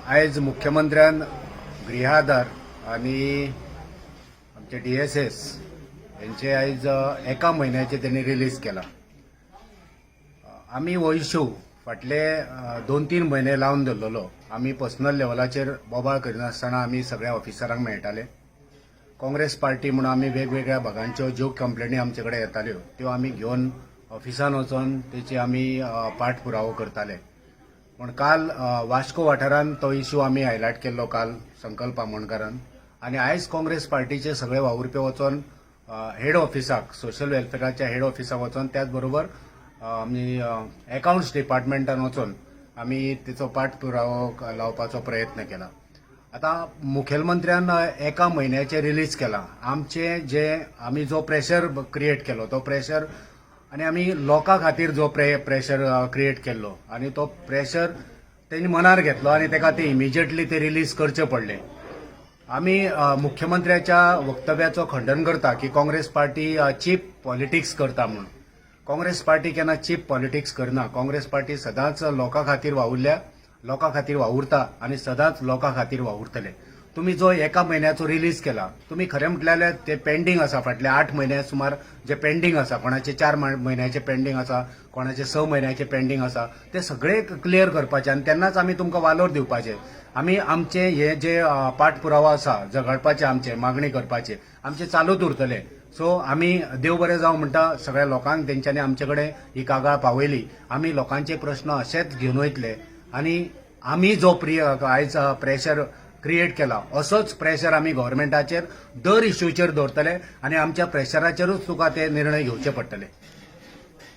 आज मुख्यमंत्र्यान गृहाधार आणि आमचे DSS यांचे आज एका महिन्याचे त्यांनी रिलीज केला. आम्ही हो इश्यू फाटले 2-3 महिने लावन धरलेलो. आम्ही पर्सनल लेवलाचेर बोबाळ करिनासतना आम्ही सगळ्या ऑफिसरांक मेळटाले. काँग्रेस पार्टी म्हणून आम्ही वेगवेगळ्या भागांच्यो ज्यो कंप्लेनी आमचे कडेन येताल्यो त्यो आम्ही घेवन ऑफिसान वचून तेची आम्ही पाठपुरावो करताले. पण काल वास्को वाठारांत तो इश्यू आम्ही हायलायट केल्लो काल संकल्प आमोणकारान. आणि आयज काँग्रेस पार्टीचे सगळे वावुरपे वचून हेड ऑफिसाक सोशल वेलफेअराच्या हेड ऑफिसाक वचून त्याच बरोबर आमी अकाउंट्स डिपार्टमेंटान वचून आमी तेचो पाठपुरावो लावपाचो प्रयत्न केला. आता मुखेलमंत्र्यान एका म्हयन्याचे रिलीज केला. आमचे जे आमी जो प्रेशर क्रिएट केलो तो प्रेशर आणि आमी लोकां खातीर जो प्रेशर क्रिएट केल्लो आणि तो प्रेशर तेणी मनार घेतलो आणि तेका ते इमिजिएटली ते रिलीज करचे पडले. आमी मुख्यमंत्र्याच्या वक्तव्याचो खंडन करता की काँग्रेस पार्टी चीप पॉलिटिक्स करता म्हणून. काँग्रेस पार्टी केन्ना चीप पॉलिटिक्स करना. काँग्रेस पार्टी सदांच लोकां खातीर वावुरल्या, लोकां खातीर वावुरता आणि सदांच लोकां खातीर वावुरतले. तुम्ही जो एका महिन्याचो रिलीज केला, तुम्ही खरें म्हटल्यार ते पेंडिंग आसा, फाटले 8 महिने सुमार जे पेंडिंग आसा, कोणाचे 4 महिन्याचे पेंडिंग आसा, कोणाचे 6 महिन्याचे पेंडिंग आसा, ते सगळे क्लियर करपाचे आणि तेन्नाच आमी तुमकां वालोर दिवपाचे. आमी आमचे हे जे पाठपुरावो आसा झगडपाचे, आमचे मागणी करपाचे आमचे चालूच उरतले. सो आमी देव बरें जावं म्हणटा सगळ्या लोकांक तेंच्यांनी आमचे कडेन ही कागाळ पावयली. आमी लोकांचे प्रश्न अशेच घेवन वयतले आणि आमी जो आयज प्रेशर क्रिएट केला असोच प्रेशर आमी गव्हर्नमेंटाचेर दर इश्यूचेर दवरतले आणि आमच्या प्रेशराचेरूच तुका ते निर्णय घेवचे पडटले.